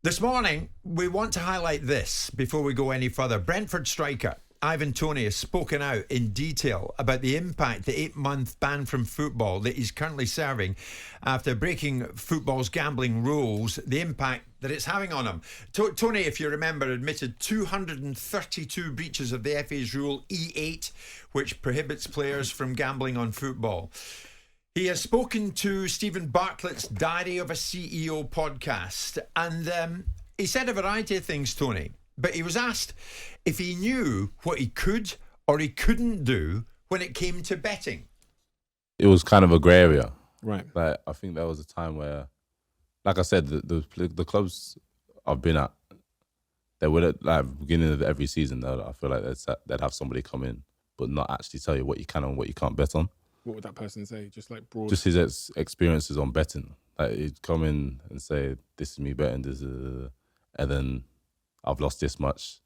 This morning, we want to highlight this before we go any further. Brentford striker Ivan Toney has spoken out in detail about the impact the 8-month ban from football that he's currently serving after breaking football's gambling rules, the impact that it's having on him. Toney, if you remember, admitted 232 breaches of the FA's rule E8, which prohibits players from gambling on football. He has spoken to Stephen Bartlett's Diary of a CEO podcast, and he said a variety of things, Toney, but he was asked if he knew what he could or he couldn't do when it came to betting. It was kind of a grey area. Right. Like, I think there was a time where, like I said, the clubs I've been at, they would at like beginning of every season, I feel like they'd have somebody come in but not actually tell you what you can and what you can't bet on. What would that person say? Just like broad? Just his experiences on betting. Like, he'd come in and say, this is me betting, and then I've lost this much,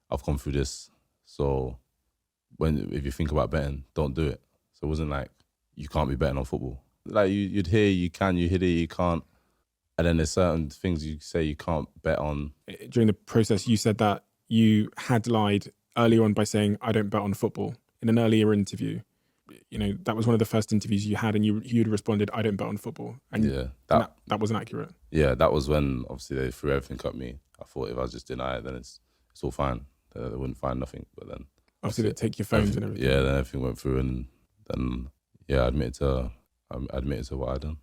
I've come through this. So if you think about betting, don't do it. So it wasn't like, you can't be betting on football. Like, you'd hear you can, you hit it, you can't. And then there's certain things you say you can't bet on. During the process, you said that you had lied earlier on by saying, I don't bet on football, in an earlier interview. You know, that was one of the first interviews you had, and you'd responded, I don't bet on football. And yeah, that wasn't accurate. Yeah, that was when, obviously, they threw everything at me. I thought if I just deny it, then it's all fine. They wouldn't find nothing. But then obviously they'd take your phones and everything. Yeah, then everything went through, and then, yeah, I admitted to what I'd done.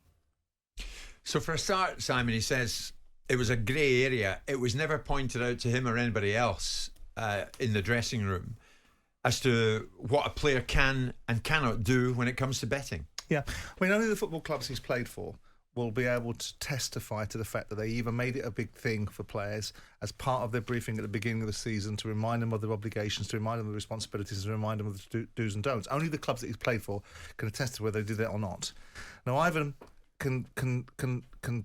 So for a start, Simon, he says it was a grey area. It was never pointed out to him or anybody else in the dressing room as to what a player can and cannot do when it comes to betting. Yeah, I mean, only the football clubs he's played for will be able to testify to the fact that they either made it a big thing for players as part of their briefing at the beginning of the season to remind them of their obligations, to remind them of the responsibilities, to remind them of the do's and don'ts. Only the clubs that he's played for can attest to whether they did it or not. Now, Ivan can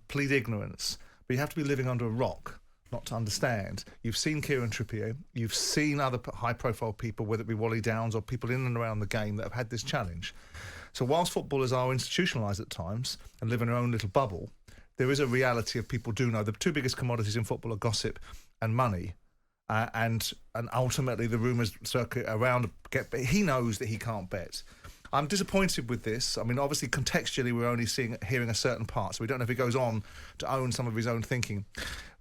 plead ignorance, but you have to be living under a rock not to understand. You've seen Kieran Trippier, you've seen other high-profile people, whether it be Wally Downs or people in and around the game that have had this challenge. So whilst footballers are institutionalised at times and live in their own little bubble, there is a reality of people do know the two biggest commodities in football are gossip and money, and ultimately the rumours circulate around. But he knows that he can't bet. I'm disappointed with this. I mean, obviously, contextually, we're only hearing a certain part, so we don't know if he goes on to own some of his own thinking.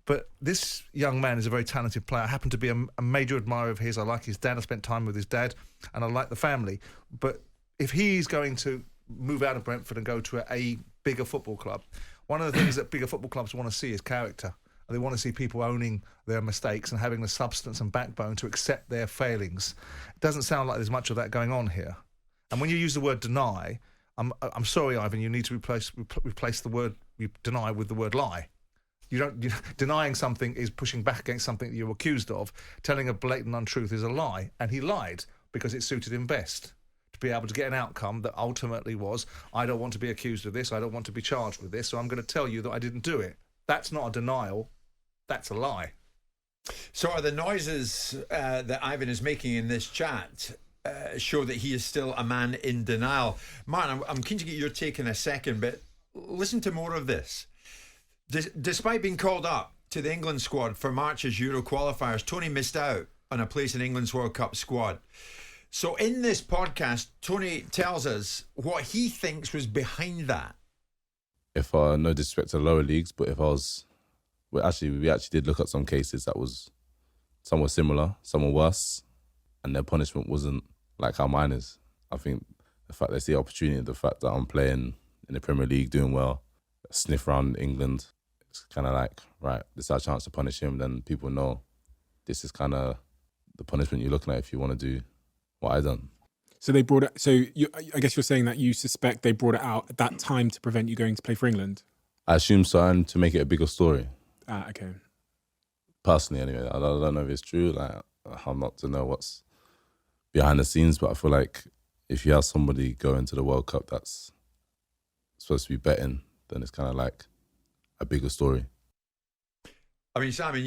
But this young man is a very talented player. I happen to be a major admirer of his. I like his dad. I spent time with his dad, and I like the family. But if he's going to move out of Brentford and go to a bigger football club, one of the things that bigger football clubs want to see is character. They want to see people owning their mistakes and having the substance and backbone to accept their failings. It doesn't sound like there's much of that going on here. And when you use the word deny, I'm sorry, Ivan, you need to replace the word deny with the word lie. Denying something is pushing back against something that you're accused of. Telling a blatant untruth is a lie. And he lied because it suited him best to be able to get an outcome that ultimately was, I don't want to be accused of this, I don't want to be charged with this, so I'm going to tell you that I didn't do it. That's not a denial, that's a lie. So are the noises that Ivan is making in this chat show that he is still a man in denial? Martin, I'm keen to get your take in a second, but listen to more of this. Despite being called up to the England squad for March's Euro qualifiers, Toney missed out on a place in England's World Cup squad. So in this podcast, Toney tells us what he thinks was behind that. If no disrespect to the lower leagues, but if I was... we actually did look at some cases that was... some were similar, some were worse, and their punishment wasn't like how mine is. I think the fact they see opportunity, the fact that I'm playing in the Premier League, doing well, sniff around England, it's kind of like, right, this is our chance to punish him. Then people know this is kind of the punishment you're looking at if you want to do what I done. So they brought it. So I guess you're saying that you suspect they brought it out at that time to prevent you going to play for England. I assume so, and to make it a bigger story. Okay. Personally, anyway, I don't know if it's true. Like, I'm not to know what's behind the scenes, but I feel like if you have somebody go into the World Cup that's supposed to be betting, then it's kind of like a bigger story. I mean, Simon,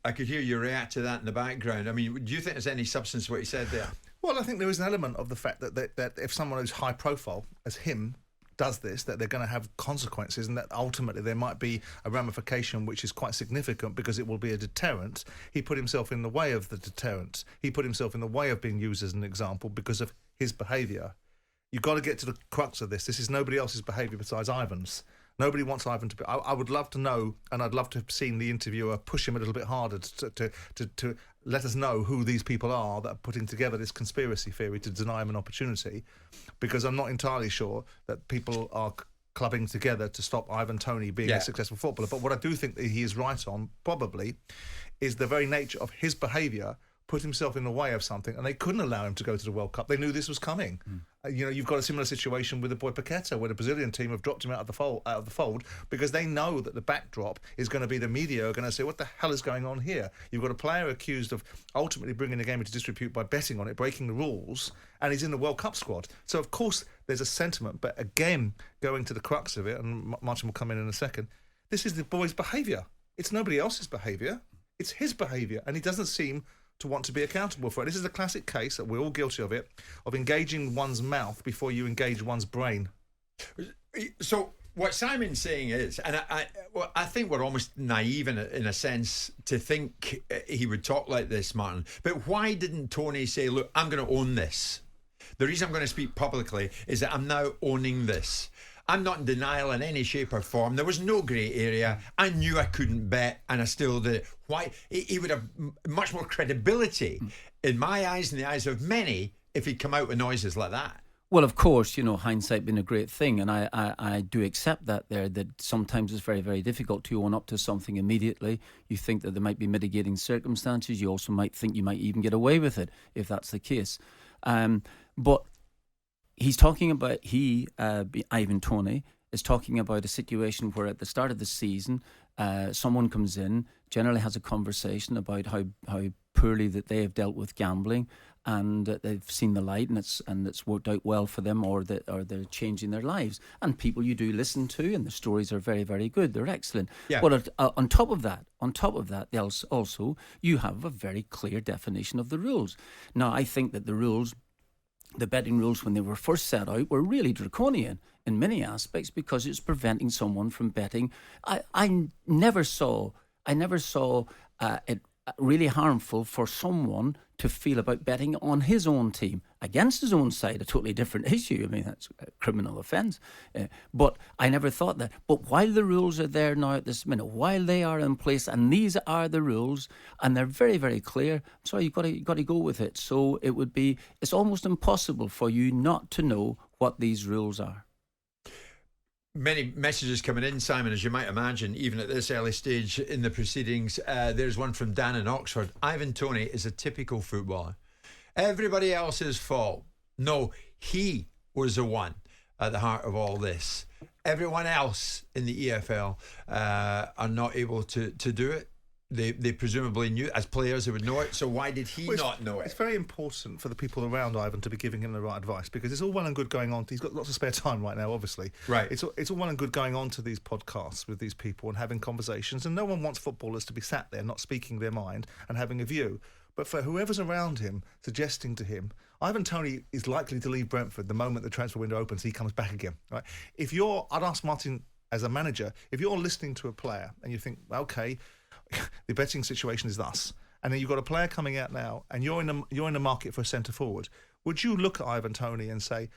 I could hear you react to that in the background. I mean, do you think there's any substance to what he said there? Well, I think there is an element of the fact that if someone who's high profile as him does this, that they're going to have consequences, and that ultimately there might be a ramification which is quite significant because it will be a deterrent. He put himself in the way of the deterrent. He put himself in the way of being used as an example because of his behaviour. You've got to get to the crux of this. This is nobody else's behaviour besides Ivan's. Nobody wants Ivan to be... I would love to know, and I'd love to have seen the interviewer push him a little bit harder to let us know who these people are that are putting together this conspiracy theory to deny him an opportunity, because I'm not entirely sure that people are clubbing together to stop Ivan Toney being a successful footballer. But what I do think that he is right on, probably, is the very nature of his behaviour put himself in the way of something, and they couldn't allow him to go to the World Cup. They knew this was coming. You've got a similar situation with the boy Paquetta, where the Brazilian team have dropped him out of the fold because they know that the backdrop is going to be the media are going to say, what the hell is going on here? You've got a player accused of ultimately bringing the game into disrepute by betting on it, breaking the rules, and he's in the World Cup squad. So, of course, there's a sentiment. But again, going to the crux of it, and Martin will come in a second, this is the boy's behaviour. It's nobody else's behaviour. It's his behaviour, and he doesn't seem to want to be accountable for it. This is a classic case, that we're all guilty of it, of engaging one's mouth before you engage one's brain. So what Simon's saying is, and I think we're almost naive in a sense to think he would talk like this, Martin. But why didn't Toney say, look, I'm going to own this? The reason I'm going to speak publicly is that I'm now owning this. I'm not in denial in any shape or form. There was no grey area. I knew I couldn't bet, and I still did it. Why? He would have much more credibility in my eyes and the eyes of many if he'd come out with noises like that. Well, of course, hindsight being a great thing, and I do accept that sometimes it's very, very difficult to own up to something immediately. You think that there might be mitigating circumstances. You also might think you might even get away with it if that's the case. But he's talking about, Ivan Toney, is talking about a situation where at the start of the season, someone comes in, generally has a conversation about how poorly that they have dealt with gambling, and they've seen the light, and it's worked out well for them, or they're changing their lives. And people you do listen to, and the stories are very, very good. They're excellent. Yeah. But on top of that, also you have a very clear definition of the rules. Now, I think that the betting rules, when they were first set out, were really draconian in many aspects because it's preventing someone from betting. I never saw it really harmful for someone to feel about betting on his own team against his own side, a totally different issue. I mean, that's a criminal offence. But I never thought that. But while the rules are there now at this minute, while they are in place, and these are the rules, and they're very, very clear, so you've got to go with it. So it's almost impossible for you not to know what these rules are. Many messages coming in, Simon, as you might imagine, even at this early stage in the proceedings. There's one from Dan in Oxford. Ivan Toney is a typical footballer. Everybody else's fault. No, he was the one at the heart of all this. Everyone else in the EFL are not able to do it. They presumably knew, as players, they would know it. So why did he not know it? It's very important for the people around Ivan to be giving him the right advice, because it's all well and good going on. He's got lots of spare time right now, obviously. Right. It's all well and good going on to these podcasts with these people and having conversations. And no one wants footballers to be sat there not speaking their mind and having a view. But for whoever's around him, suggesting to him, Ivan Toney is likely to leave Brentford the moment the transfer window opens. He comes back again. Right? I'd ask Martin as a manager, if you're listening to a player and you think, okay, the betting situation is thus, and then you've got a player coming out now, and you're in the market for a centre forward, would you look at Ivan Toney and say,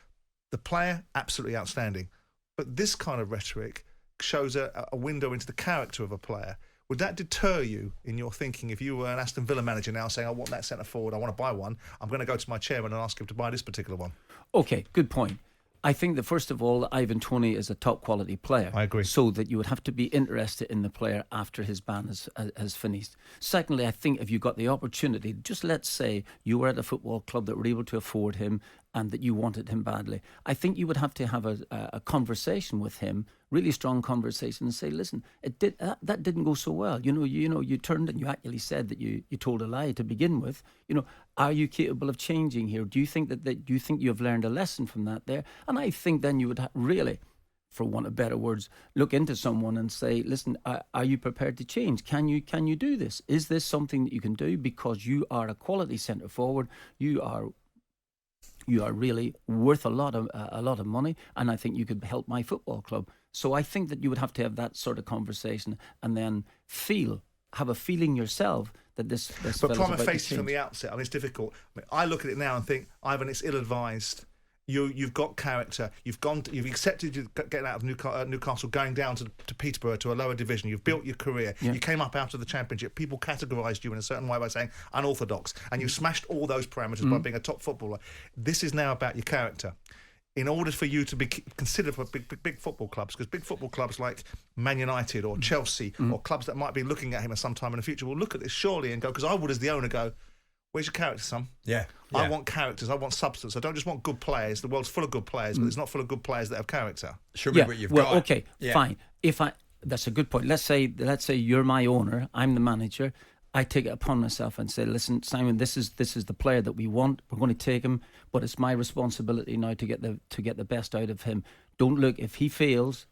the player absolutely outstanding, but this kind of rhetoric shows a window into the character of a player? Would that deter you in your thinking if you were an Aston Villa manager now saying, I want that centre forward, I want to buy one, I'm going to go to my chairman and ask him to buy this particular one? Okay, good point. I think that, first of all, Ivan Toney is a top quality player. I agree. So that you would have to be interested in the player after his ban has finished. Secondly, I think if you got the opportunity, just let's say you were at a football club that were able to afford him and that you wanted him badly, I think you would have to have a conversation with him, really strong conversation, and say, listen, that didn't go so well. You turned and you actually said that you told a lie to begin with. Are you capable of changing here? Do you think that you have learned a lesson from that there? And I think then you would really, for want of better words, look into someone and say, listen, are you prepared to change? Can you do this? Is this something that you can do? Because you are a quality centre forward. You are you are really worth a lot of money, and I think you could help my football club. So I think that you would have to have that sort of conversation, and then have a feeling yourself that this. But prima facie from the outset, I mean, it's difficult. I look at it now and think, Ivan, it's ill-advised. You've got character. You've accepted getting out of Newcastle, going down to Peterborough, to a lower division. You've built your career. Yeah. You came up out of the Championship. People categorised you in a certain way by saying unorthodox, and you smashed all those parameters by being a top footballer. This is now about your character. In order for you to be considered for big football clubs, because big football clubs like Man United or Chelsea or clubs that might be looking at him at some time in the future will look at this surely and go, because I would as the owner go, where's your character, son? Yeah. I want characters. I want substance. I don't just want good players. The world's full of good players, but it's not full of good players that have character. Show me what you've got. Okay, fine. That's a good point. Let's say you're my owner. I'm the manager. I take it upon myself and say, listen, Simon, this is the player that we want. We're going to take him, but it's my responsibility now to get the best out of him. Don't look if he fails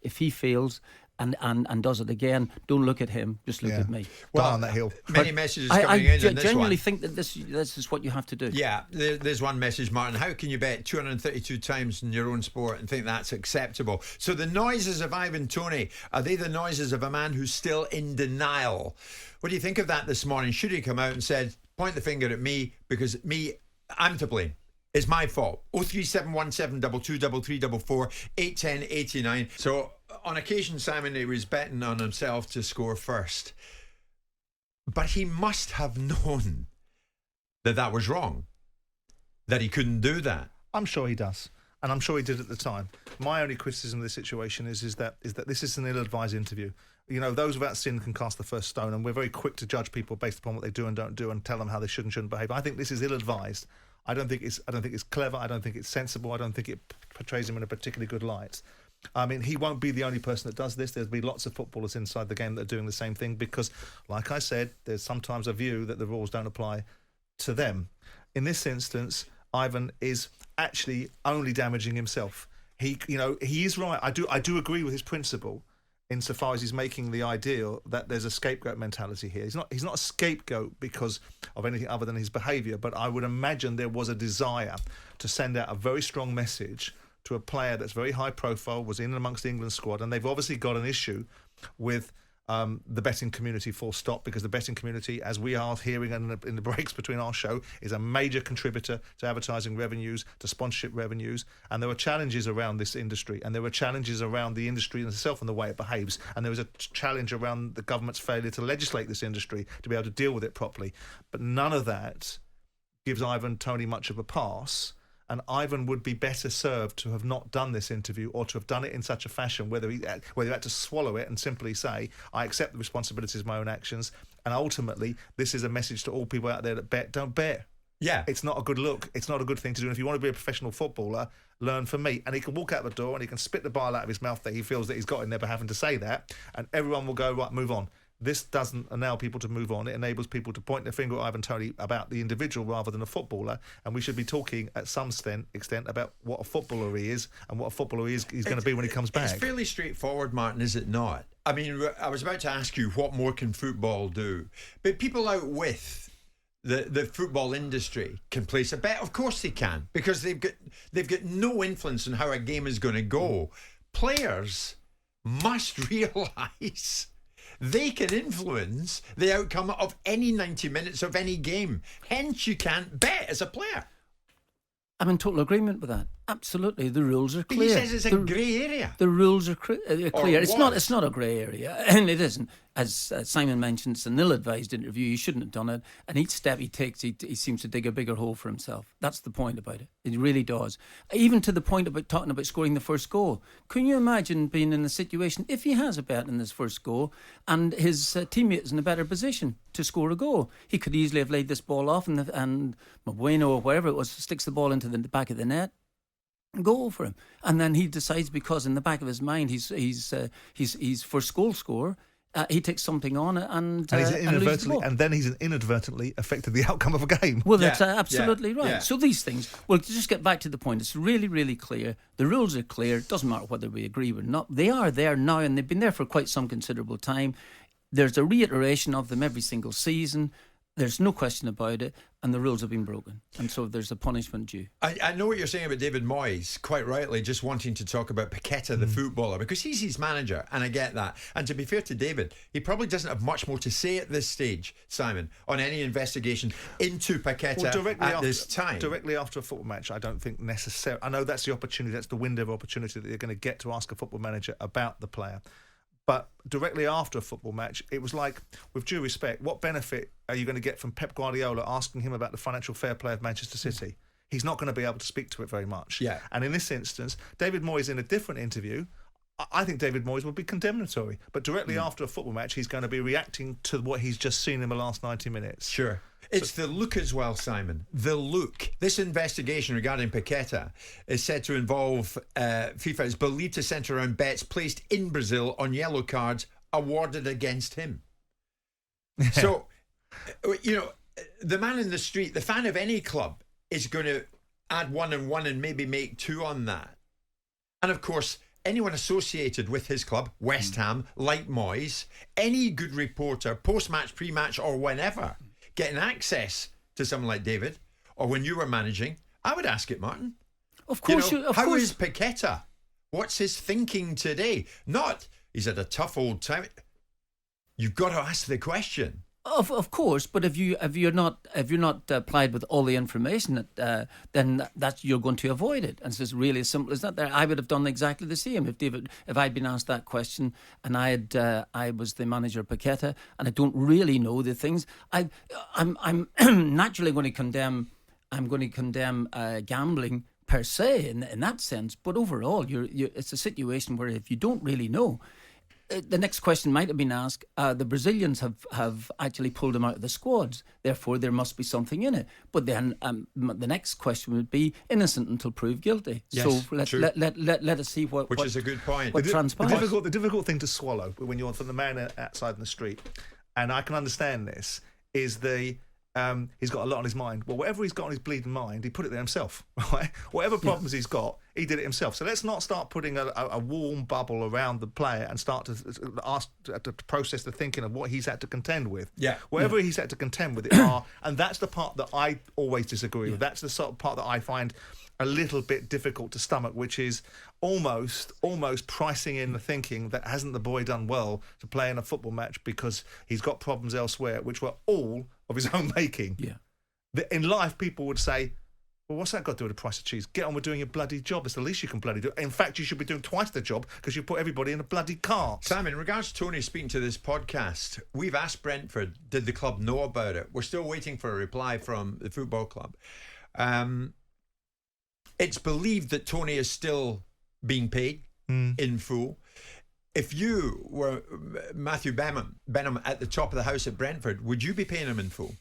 and does it again. Don't look at him. Just look at me. Well, on that hill. Many messages coming in. I genuinely think that this is what you have to do. Yeah, there's one message, Martin. How can you bet 232 times in your own sport and think that's acceptable? So the noises of Ivan Toney, are they the noises of a man who's still in denial? What do you think of that this morning? Should he come out and said, point the finger at me because I'm to blame? It's my fault. 03717 223344 810 89. So on occasion, Simon, he was betting on himself to score first. But he must have known that was wrong, that he couldn't do that. I'm sure he does. And I'm sure he did at the time. My only criticism of this situation is that this is an ill-advised interview. You know, those without sin can cast the first stone, and we're very quick to judge people based upon what they do and don't do and tell them how they should and shouldn't behave. I think this is ill-advised. I don't think it's clever. I don't think it's sensible. I don't think it portrays him in a particularly good light. I mean, he won't be the only person that does this. There'll be lots of footballers inside the game that are doing the same thing because, like I said, there's sometimes a view that the rules don't apply to them. In this instance, Ivan is actually only damaging himself. He is right. I do agree with his principle insofar as he's making the ideal that there's a scapegoat mentality here. He's not a scapegoat because of anything other than his behaviour, but I would imagine there was a desire to send out a very strong message to a player that's very high profile, was in amongst the England squad, and they've obviously got an issue with the betting community, full stop, because the betting community, as we are hearing in the breaks between our show, is a major contributor to advertising revenues, to sponsorship revenues, and there are challenges around this industry, and there are challenges around the industry itself and the way it behaves, and there was a challenge around the government's failure to legislate this industry to be able to deal with it properly. But none of that gives Ivan Toney much of a pass. And Ivan would be better served to have not done this interview or to have done it in such a fashion whether he had to swallow it and simply say, I accept the responsibilities of my own actions. And ultimately, this is a message to all people out there that bet, don't bet. Yeah. It's not a good look. It's not a good thing to do. And if you want to be a professional footballer, learn from me. And he can walk out the door and he can spit the bile out of his mouth that he feels that he's got in there by having to say that. And everyone will go, right, move on. This doesn't allow people to move on. It enables people to point their finger at Ivan Toney about the individual rather than a footballer. And we should be talking at some extent about what a footballer he is and what a footballer he's going to be when he comes back. It's fairly straightforward, Martin, is it not? I mean, I was about to ask you what more can football do? But people out with the football industry can place a bet. Of course they can, because they've got no influence on how a game is going to go. Players must realise they can influence the outcome of any 90 minutes of any game. Hence, you can't bet as a player. I'm in total agreement with that. Absolutely, the rules are clear. He says it's a grey area. The rules are clear. It's not a grey area, and it isn't. As Simon mentioned, it's an ill-advised interview. He shouldn't have done it. And each step he takes, he seems to dig a bigger hole for himself. That's the point about it. It really does. Even to the point about talking about scoring the first goal. Can you imagine being in a situation, if he has a bet in his first goal, and his teammate is in a better position to score a goal? He could easily have laid this ball off, and Bueno or wherever it was sticks the ball into the back of the net. Goal for him, and then he decides, because in the back of his mind he's first goal scorer. He takes something on and he's inadvertently affected the outcome of a game. Well, that's absolutely right. Yeah. So these things, well, to just get back to the point, it's really, really clear. The rules are clear. It doesn't matter whether we agree or not. They are there now, and they've been there for quite some considerable time. There's a reiteration of them every single season. There's no question about it, and the rules have been broken, and so there's a punishment due. I know what you're saying about David Moyes, quite rightly, just wanting to talk about Paquetta, the footballer, because he's his manager, and I get that. And to be fair to David, he probably doesn't have much more to say at this stage, Simon, on any investigation into Paquetta this time. Directly after a football match, I don't think necessarily. I know that's the opportunity, that's the window of opportunity that you're going to get to ask a football manager about the player. But directly after a football match, it was like, with due respect, what benefit are you going to get from Pep Guardiola asking him about the financial fair play of Manchester City? He's not going to be able to speak to it very much. Yeah. And in this instance, David Moyes, in a different interview, I think David Moyes would be condemnatory. But directly after a football match, he's going to be reacting to what he's just seen in the last 90 minutes. Sure. It's the look as well, Simon. The look. This investigation regarding Paquetta is said to involve FIFA is believed to centre around bets placed in Brazil on yellow cards awarded against him. So, you know, the man in the street, the fan of any club, is going to add 1 and 1 and maybe make 2 on that. And of course, anyone associated with his club, West Ham, like Moyes, any good reporter, post-match, pre-match, or whenever, getting access to someone like David, or when you were managing, I would ask it, Martin. Of course, how is Paquetta? What's his thinking today? Not, he's had a tough old time. You've got to ask the question. Of course, but if you're not applied with all the information, then that you're going to avoid it. And it's really as simple as that. I would have done exactly the same if I'd been asked that question and I was the manager of Paquetta and I don't really know the things. I'm naturally going to condemn. I'm going to condemn gambling per se in that sense. But overall, it's a situation where if you don't really know. The next question might have been asked, the Brazilians have actually pulled him out of the squads, therefore there must be something in it. But then the next question would be innocent until proved guilty. Yes, so let us see what is a good point. What transpires. The difficult thing to swallow when you're from the man outside in the street, and I can understand this, is he's got a lot on his mind. Well, whatever he's got on his bleeding mind, he put it there himself, right? Whatever problems he's got, he did it himself. So let's not start putting a warm bubble around the player and start to ask to process the thinking of what he's had to contend with. Yeah. Whatever he's had to contend with, and that's the part that I always disagree with. That's the sort of part that I find a little bit difficult to stomach, which is almost pricing in the thinking that hasn't the boy done well to play in a football match because he's got problems elsewhere, which were all of his own making. Yeah. In life, people would say, well, what's that got to do with the price of cheese? Get on with doing your bloody job. It's the least you can bloody do. In fact, you should be doing twice the job because you put everybody in a bloody cart. Sam, in regards to Tony speaking to this podcast, we've asked Brentford, did the club know about it? We're still waiting for a reply from the football club. It's believed that Tony is still being paid in full. If you were Matthew Benham at the top of the house at Brentford, would you be paying him in full?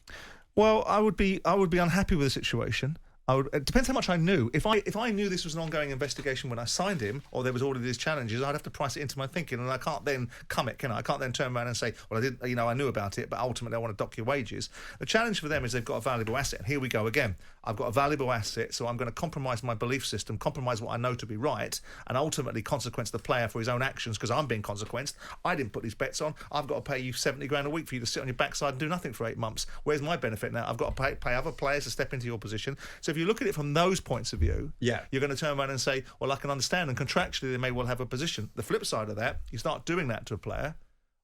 Well, I would be unhappy with the situation. It depends how much I knew. If I knew this was an ongoing investigation when I signed him, or there was all of these challenges, I'd have to price it into my thinking, and I can't then commit, can I? I can't then turn around and say, well, I knew about it, but ultimately I want to dock your wages. The challenge for them is they've got a valuable asset, and here we go again. I've got a valuable asset, so I'm going to compromise my belief system, compromise what I know to be right, and ultimately consequence the player for his own actions because I'm being consequenced. I didn't put these bets on. I've got to pay you 70 grand a week for you to sit on your backside and do nothing for 8 months. Where's my benefit now? I've got to pay other players to step into your position. So if you look at it from those points of view, you're going to turn around and say, well, I can understand, and contractually they may well have a position. The flip side of that, you start doing that to a player,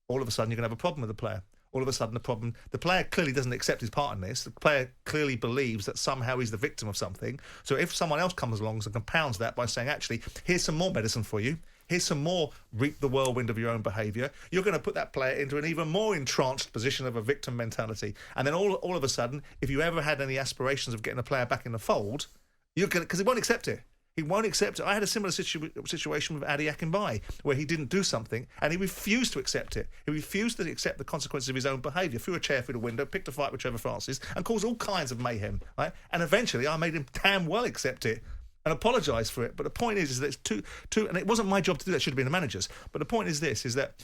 all of a sudden you're going to have a problem with the player. All of a sudden the player clearly doesn't accept his part in this. The player clearly believes that somehow he's the victim of something. So if someone else comes along and compounds that by saying, actually, here's some more medicine for you, here's some more reap the whirlwind of your own behaviour, you're going to put that player into an even more entranced position of a victim mentality. And then all of a sudden, if you ever had any aspirations of getting a player back in the fold, you're going to, because he won't accept it. He won't accept it. I had a similar situation with Adi Akinbaye, where he didn't do something and he refused to accept it. He refused to accept the consequences of his own behaviour. Threw a chair through the window, picked a fight with Trevor Francis, and caused all kinds of mayhem. Right? And eventually, I made him damn well accept it and apologise for it. But the point is that it's two, and it wasn't my job to do that. It should have been the manager's. But the point is this: is that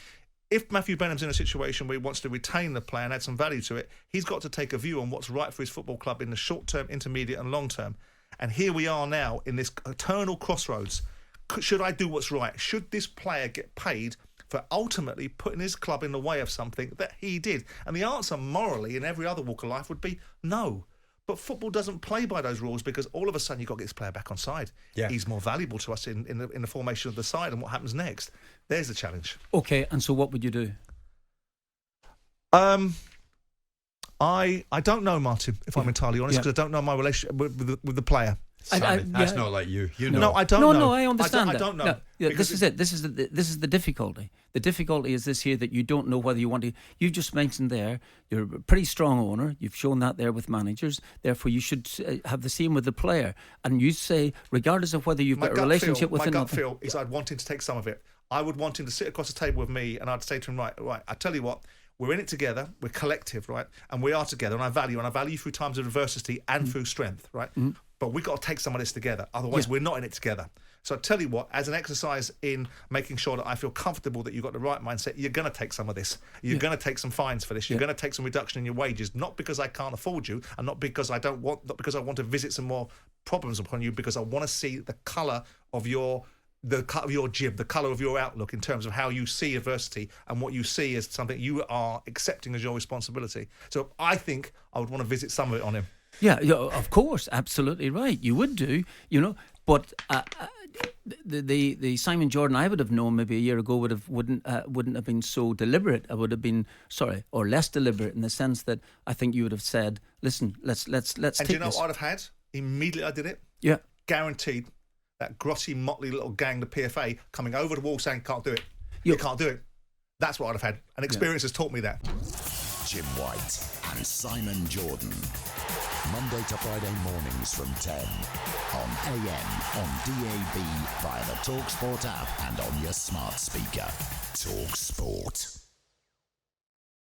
if Matthew Benham's in a situation where he wants to retain the player and add some value to it, he's got to take a view on what's right for his football club in the short term, intermediate, and long term. And here we are now in this eternal crossroads. Should I do what's right? Should this player get paid for ultimately putting his club in the way of something that he did? And the answer morally in every other walk of life would be no. But football doesn't play by those rules, because all of a sudden you've got to get this player back on side. Yeah. He's more valuable to us in the formation of the side, and what happens next. There's the challenge. Okay, and so what would you do? I don't know, Martin, if I'm entirely honest, because I don't know my relationship with the player. That's not like you. You know. No, I don't know. No, I understand that. I don't know. No, this is it. This is the difficulty. The difficulty is this here, that you don't know whether you want to. You just mentioned there, you're a pretty strong owner. You've shown that there with managers. Therefore, you should have the same with the player. And you say, regardless of whether you've got a relationship with him. My gut feel is I'd want him to take some of it. I would want him to sit across the table with me, and I'd say to him, right, I tell you what, we're in it together, we're collective, right? And we are together, and I value through times of adversity and through strength, right? Mm. But we've got to take some of this together. Otherwise, we're not in it together. So I tell you what, as an exercise in making sure that I feel comfortable that you've got the right mindset, you're going to take some of this. You're going to take some fines for this. You're going to take some reduction in your wages, not because I can't afford you, and not because I want to visit some more problems upon you, because I want to see the colour of your jib, the colour of your outlook in terms of how you see adversity and what you see as something you are accepting as your responsibility. So I think I would want to visit some of it on him. Yeah, of course, absolutely right. You would do, but the Simon Jordan I would have known maybe a year ago wouldn't have been so deliberate. I would have been or less deliberate, in the sense that I think you would have said, "Listen, let's and take this." And do you know what I'd have had? Immediately I did it. Yeah, guaranteed. That grotty, motley little gang, the PFA, coming over the wall saying, "Can't do it. You can't do it." That's what I'd have had. And experience has taught me that. Jim White and Simon Jordan. Monday to Friday mornings from 10 on AM, on DAB, via the talkSPORT app and on your smart speaker. talkSPORT.